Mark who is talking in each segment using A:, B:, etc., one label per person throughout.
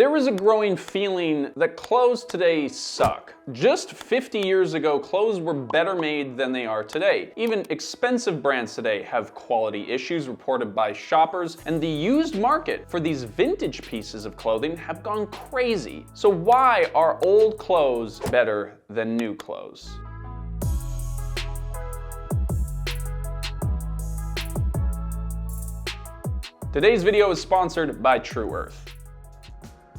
A: There is a growing feeling that clothes today suck. Just 50 years ago, clothes were better made than they are today. Even expensive brands today have quality issues reported by shoppers, and the used market for these vintage pieces of clothing have gone crazy. So why are old clothes better than new clothes? Today's video is sponsored by True Earth.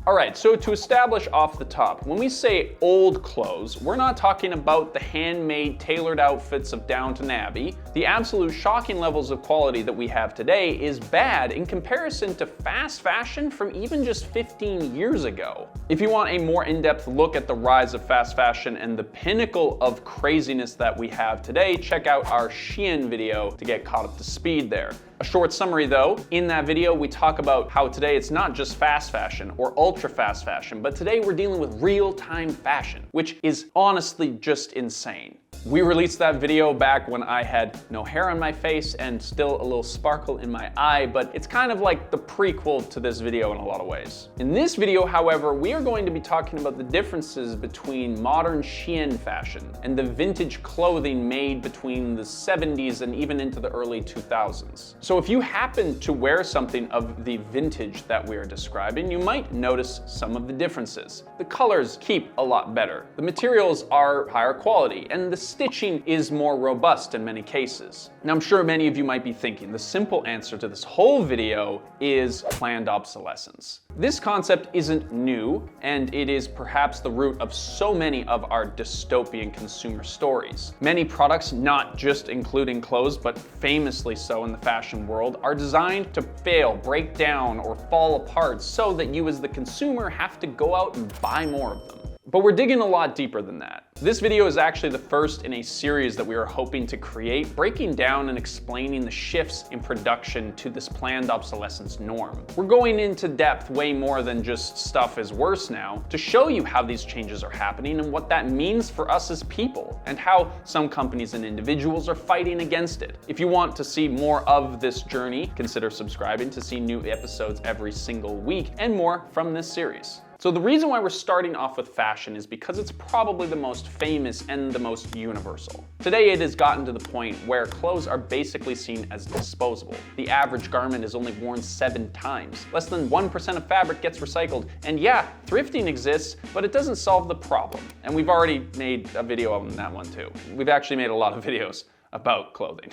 A: Alright, so to establish off the top, when we say old clothes, we're not talking about the handmade, tailored outfits of Downton Abbey. The absolute shocking levels of quality that we have today is bad in comparison to fast fashion from even just 15 years ago. If you want a more in-depth look at the rise of fast fashion and the pinnacle of craziness that we have today, check out our Shein video to get caught up to speed there. A short summary though, in that video we talk about how today it's not just fast fashion or ultra fast fashion, but today we're dealing with real-time fashion, which is honestly just insane. We released that video back when I had no hair on my face and still a little sparkle in my eye, but it's kind of like the prequel to this video in a lot of ways. In this video, however, we are going to be talking about the differences between modern Shein fashion and the vintage clothing made between the 70s and even into the early 2000s. So if you happen to wear something of the vintage that we are describing, you might notice some of the differences. The colors keep a lot better. The materials are higher quality, and the stitching is more robust in many cases. Now I'm sure many of you might be thinking the simple answer to this whole video is planned obsolescence. This concept isn't new, and it is perhaps the root of so many of our dystopian consumer stories. Many products, not just including clothes, but famously so in the fashion world, are designed to fail, break down, or fall apart so that you as the consumer have to go out and buy more of them. But we're digging a lot deeper than that. This video is actually the first in a series that we are hoping to create, breaking down and explaining the shifts in production to this planned obsolescence norm. We're going into depth way more than just stuff is worse now, to show you how these changes are happening and what that means for us as people, and how some companies and individuals are fighting against it. If you want to see more of this journey, consider subscribing to see new episodes every single week and more from this series. So the reason why we're starting off with fashion is because it's probably the most famous and the most universal. Today it has gotten to the point where clothes are basically seen as disposable. The average garment is only worn 7 times. Less than 1% of fabric gets recycled. And yeah, thrifting exists, but it doesn't solve the problem. And we've already made a video on that one too. We've actually made a lot of videos about clothing.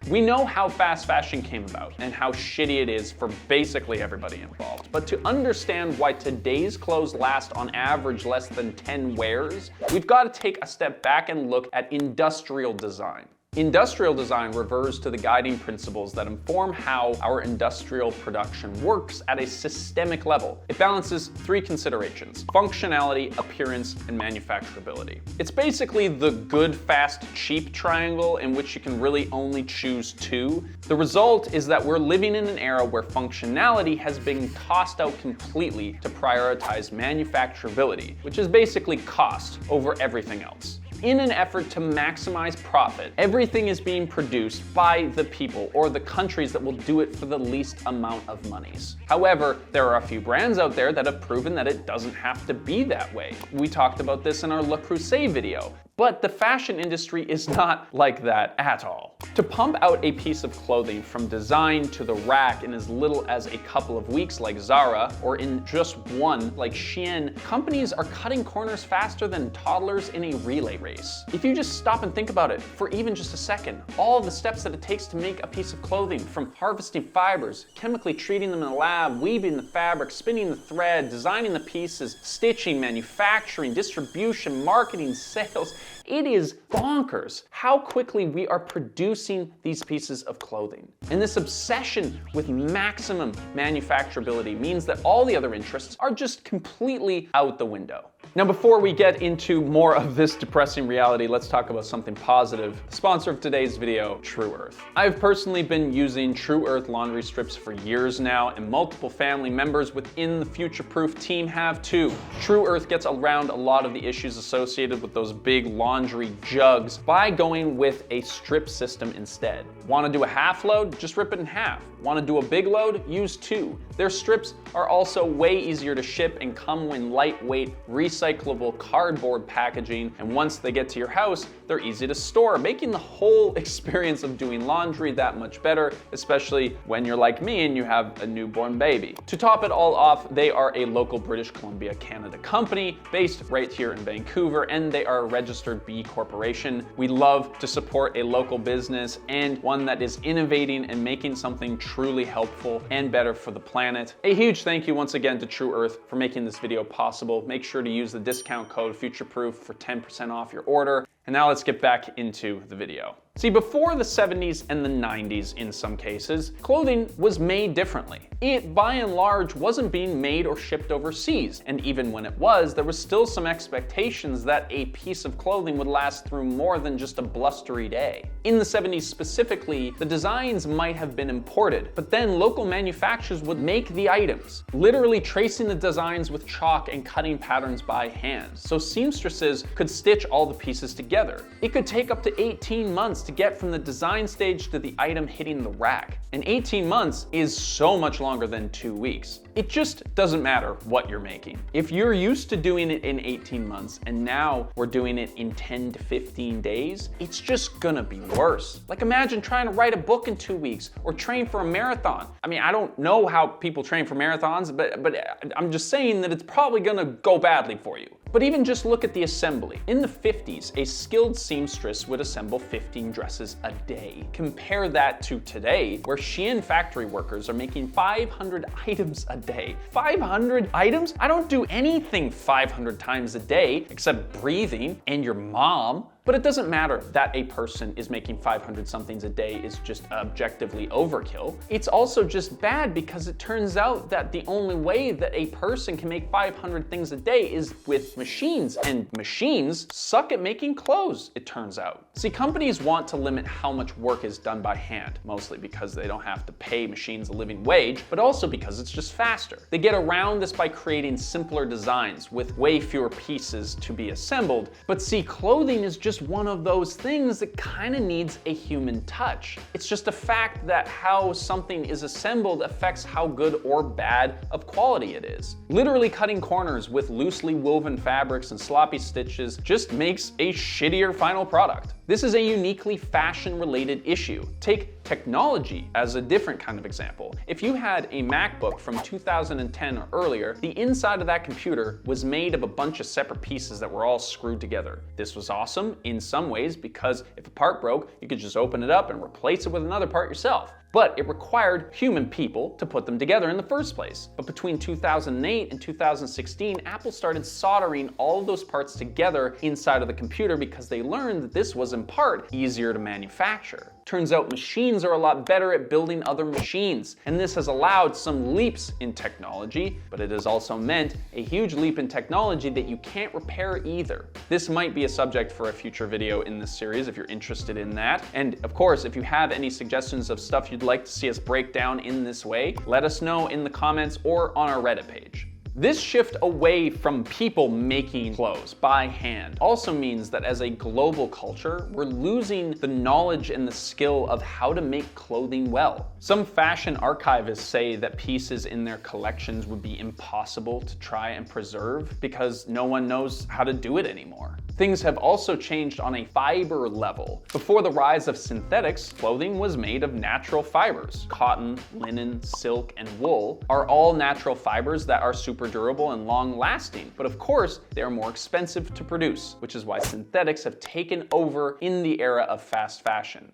A: We know how fast fashion came about and how shitty it is for basically everybody involved. But to understand why today's clothes last on average less than 10 wears, we've got to take a step back and look at industrial design. Industrial design refers to the guiding principles that inform how our industrial production works at a systemic level. It balances 3 considerations: functionality, appearance, and manufacturability. It's basically the good, fast, cheap triangle in which you can really only choose 2. The result is that we're living in an era where functionality has been tossed out completely to prioritize manufacturability, which is basically cost over everything else. In an effort to maximize profit, everything is being produced by the people or the countries that will do it for the least amount of monies. However, there are a few brands out there that have proven that it doesn't have to be that way. We talked about this in our Le Creuset video. But the fashion industry is not like that at all. To pump out a piece of clothing from design to the rack in as little as a couple of weeks like Zara, or in just one like Shein, companies are cutting corners faster than toddlers in a relay race. If you just stop and think about it for even just a second, all the steps that it takes to make a piece of clothing, from harvesting fibers, chemically treating them in a lab, weaving the fabric, spinning the thread, designing the pieces, stitching, manufacturing, distribution, marketing, sales, it is bonkers how quickly we are producing these pieces of clothing. And this obsession with maximum manufacturability means that all the other interests are just completely out the window. Now, before we get into more of this depressing reality, let's talk about something positive. The sponsor of today's video, True Earth. I've personally been using True Earth laundry strips for years now, and multiple family members within the Future Proof team have too. True Earth gets around a lot of the issues associated with those big laundry jugs by going with a strip system instead. Want to do a half load? Just rip it in half. Want to do a big load? Use 2. Their strips are also way easier to ship and come in lightweight, recyclable cardboard packaging, and once they get to your house, they're easy to store, making the whole experience of doing laundry that much better, especially when you're like me and you have a newborn baby. To top it all off, they are a local British Columbia, Canada company based right here in Vancouver, and they are a registered B Corporation. We love to support a local business and one that is innovating and making something truly helpful and better for the planet. A huge thank you once again to True Earth for making this video possible. Make sure to use the discount code FUTUREPROOF for 10% off your order. And now let's get back into the video. See, before the 70s and the 90s in some cases, clothing was made differently. It, by and large, wasn't being made or shipped overseas, and even when it was, there was still some expectations that a piece of clothing would last through more than just a blustery day. In the 70s specifically, the designs might have been imported, but then local manufacturers would make the items, literally tracing the designs with chalk and cutting patterns by hand, so seamstresses could stitch all the pieces together. It could take up to 18 months to get from the design stage to the item hitting the rack. And 18 months is so much longer than 2 weeks. It just doesn't matter what you're making. If you're used to doing it in 18 months and now we're doing it in 10 to 15 days, it's just gonna be worse. Like imagine trying to write a book in 2 weeks or train for a marathon. I mean, I don't know how people train for marathons, but I'm just saying that it's probably gonna go badly for you. But even just look at the assembly. In the 50s, a skilled seamstress would assemble 15 dresses a day. Compare that to today, where Shein factory workers are making 500 items a day. 500 items? I don't do anything 500 times a day except breathing and your mom. But it doesn't matter that a person is making 500 somethings a day is just objectively overkill. It's also just bad because it turns out that the only way that a person can make 500 things a day is with machines, and machines suck at making clothes, it turns out. See, companies want to limit how much work is done by hand, mostly because they don't have to pay machines a living wage, but also because it's just faster. They get around this by creating simpler designs with way fewer pieces to be assembled. But see, clothing is just one of those things that kind of needs a human touch. It's just a fact that how something is assembled affects how good or bad of quality it is. Literally cutting corners with loosely woven fabrics and sloppy stitches just makes a shittier final product. This is a uniquely fashion-related issue. Take technology as a different kind of example. If you had a MacBook from 2010 or earlier, the inside of that computer was made of a bunch of separate pieces that were all screwed together. This was awesome in some ways because if a part broke, you could just open it up and replace it with another part yourself. But it required human people to put them together in the first place. But between 2008 and 2016, Apple started soldering all of those parts together inside of the computer because they learned that this was in part easier to manufacture. Turns out machines are a lot better at building other machines, and this has allowed some leaps in technology, but it has also meant a huge leap in technology that you can't repair either. This might be a subject for a future video in this series if you're interested in that. And of course, if you have any suggestions of stuff you'd like to see us break down in this way, let us know in the comments or on our Reddit page. This shift away from people making clothes by hand also means that as a global culture, we're losing the knowledge and the skill of how to make clothing well. Some fashion archivists say that pieces in their collections would be impossible to try and preserve because no one knows how to do it anymore. Things have also changed on a fiber level. Before the rise of synthetics, clothing was made of natural fibers. Cotton, linen, silk, and wool are all natural fibers that are super durable and long-lasting. But of course, they are more expensive to produce, which is why synthetics have taken over in the era of fast fashion.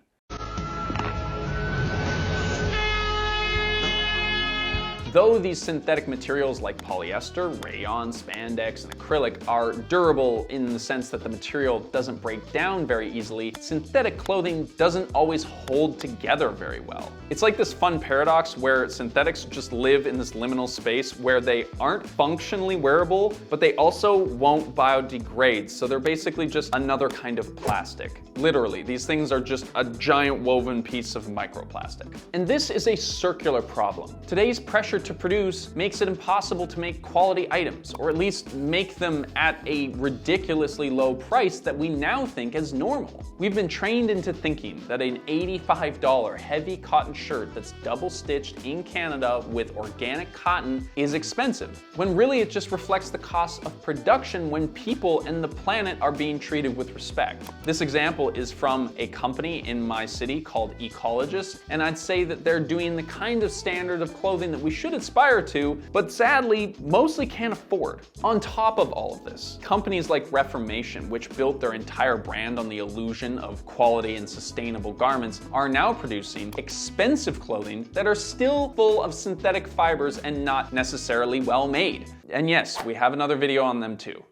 A: Though these synthetic materials like polyester, rayon, spandex, and acrylic are durable in the sense that the material doesn't break down very easily, synthetic clothing doesn't always hold together very well. It's like this fun paradox where synthetics just live in this liminal space where they aren't functionally wearable, but they also won't biodegrade, so they're basically just another kind of plastic. Literally, these things are just a giant woven piece of microplastic. And this is a circular problem. Today's pressure to produce makes it impossible to make quality items, or at least make them at a ridiculously low price that we now think is normal. We've been trained into thinking that an $85 heavy cotton shirt that's double stitched in Canada with organic cotton is expensive, when really it just reflects the cost of production when people and the planet are being treated with respect. This example is from a company in my city called Ecologist, and I'd say that they're doing the kind of standard of clothing that we should aspire to, but sadly, mostly can't afford. On top of all of this, companies like Reformation, which built their entire brand on the illusion of quality and sustainable garments, are now producing expensive clothing that are still full of synthetic fibers and not necessarily well made. And yes, we have another video on them too.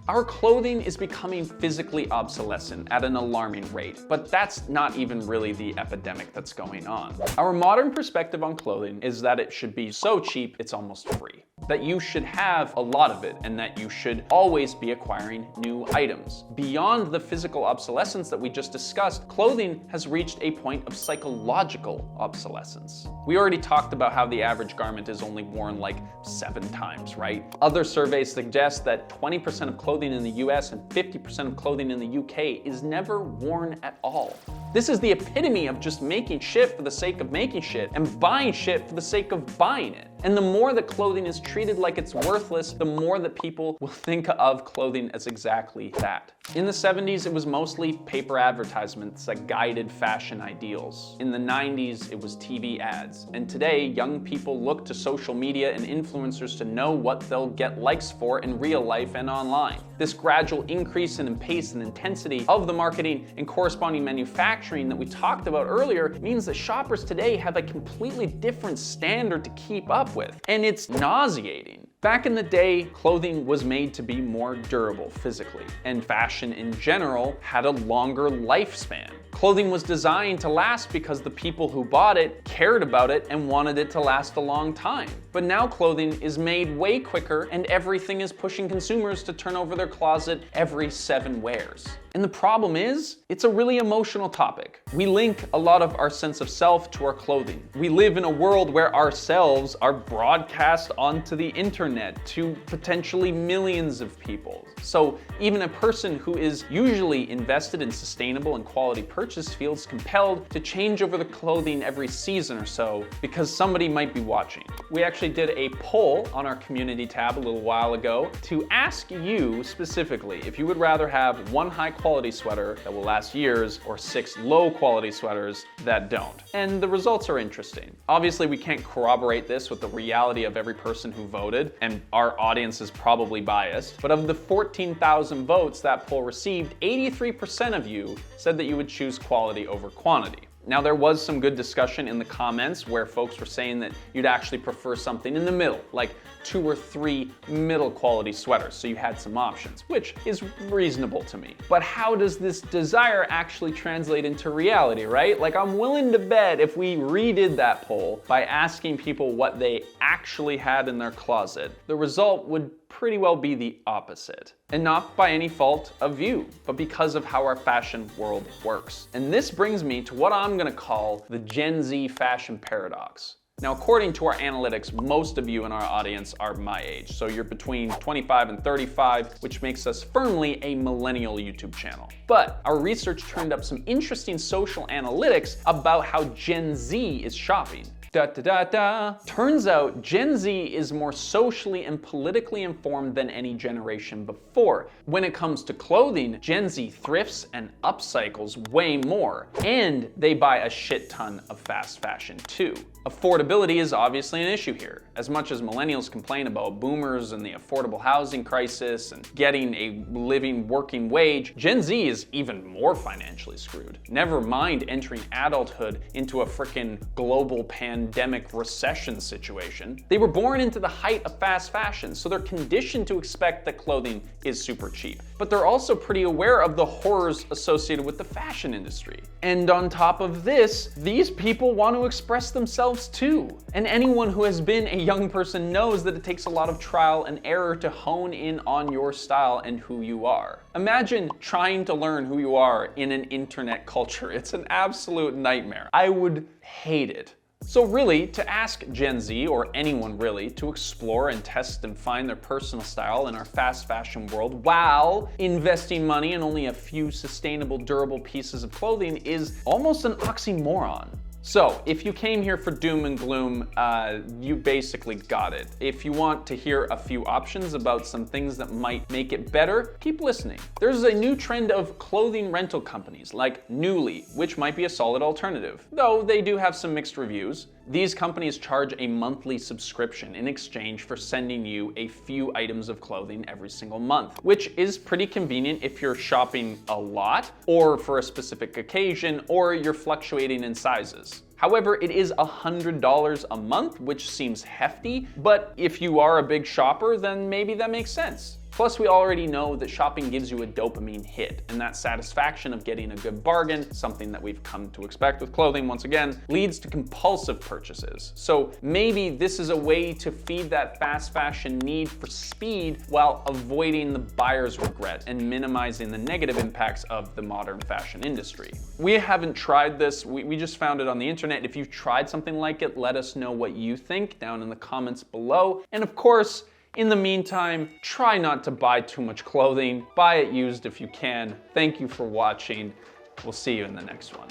A: Our clothing is becoming physically obsolescent at an alarming rate, but that's not even really the epidemic that's going on. Our modern perspective on clothing is that it should be so cheap it's almost free, that you should have a lot of it, and that you should always be acquiring new items. Beyond the physical obsolescence that we just discussed, clothing has reached a point of psychological obsolescence. We already talked about how the average garment is only worn like 7 times, right? Other surveys suggest that 20% of clothing in the US and 50% of clothing in the UK is never worn at all. This is the epitome of just making shit for the sake of making shit and buying shit for the sake of buying it. And the more that clothing is treated like it's worthless, the more that people will think of clothing as exactly that. In the 70s, it was mostly paper advertisements that guided fashion ideals. In the 90s, it was TV ads. And today, young people look to social media and influencers to know what they'll get likes for in real life and online. This gradual increase in pace and intensity of the marketing and corresponding manufacturing that we talked about earlier means that shoppers today have a completely different standard to keep up with, and it's nauseating. Back in the day, clothing was made to be more durable physically, and fashion in general had a longer lifespan. Clothing was designed to last because the people who bought it cared about it and wanted it to last a long time. But now clothing is made way quicker, and everything is pushing consumers to turn over their closet every 7 wears. And the problem is, it's a really emotional topic. We link a lot of our sense of self to our clothing. We live in a world where ourselves are broadcast onto the internet to potentially millions of people. So even a person who is usually invested in sustainable and quality purchase feels compelled to change over the clothing every season or so because somebody might be watching. We actually did a poll on our community tab a little while ago to ask you specifically if you would rather have 1 high quality sweater that will last years or 6 low quality sweaters that don't. And the results are interesting. Obviously, we can't corroborate this with the reality of every person who voted, and our audience is probably biased, but of the 14,000 votes that poll received, 83% of you said that you would choose quality over quantity. Now, there was some good discussion in the comments where folks were saying that you'd actually prefer something in the middle, like 2 or 3 middle quality sweaters, so you had some options, which is reasonable to me. But how does this desire actually translate into reality, right? Like, I'm willing to bet if we redid that poll by asking people what they actually had in their closet, the result would pretty well be the opposite. And not by any fault of you, but because of how our fashion world works. And this brings me to what I'm gonna call the Gen Z fashion paradox. Now, according to our analytics, most of you in our audience are my age. So you're between 25 and 35, which makes us firmly a millennial YouTube channel. But our research turned up some interesting social analytics about how Gen Z is shopping. Turns out Gen Z is more socially and politically informed than any generation before. When it comes to clothing, Gen Z thrifts and upcycles way more, and they buy a shit ton of fast fashion too. Affordability is obviously an issue here. As much as millennials complain about boomers and the affordable housing crisis and getting a living working wage, Gen Z is even more financially screwed. Never mind entering adulthood into a frickin' global pandemic recession situation. They were born into the height of fast fashion, so they're conditioned to expect that clothing is super cheap. But they're also pretty aware of the horrors associated with the fashion industry. And on top of this, these people want to express themselves too. And anyone who has been a young person knows that it takes a lot of trial and error to hone in on your style and who you are. Imagine trying to learn who you are in an internet culture. It's an absolute nightmare. I would hate it. So really, to ask Gen Z, or anyone really, to explore and test and find their personal style in our fast fashion world while investing money in only a few sustainable, durable pieces of clothing is almost an oxymoron. So, if you came here for doom and gloom, you basically got it. If you want to hear a few options about some things that might make it better, keep listening. There's a new trend of clothing rental companies like Nuuly, which might be a solid alternative, though they do have some mixed reviews. These companies charge a monthly subscription in exchange for sending you a few items of clothing every single month, which is pretty convenient if you're shopping a lot, or for a specific occasion, or you're fluctuating in sizes. However, it is $100 a month, which seems hefty, but if you are a big shopper, then maybe that makes sense. Plus, we already know that shopping gives you a dopamine hit, and that satisfaction of getting a good bargain, something that we've come to expect with clothing once again, leads to compulsive purchases. So maybe this is a way to feed that fast fashion need for speed while avoiding the buyer's regret and minimizing the negative impacts of the modern fashion industry. We haven't tried this, we just found it on the internet. If you've tried something like it, let us know what you think down in the comments below. And of course, in the meantime, try not to buy too much clothing. Buy it used if you can. Thank you for watching. We'll see you in the next one.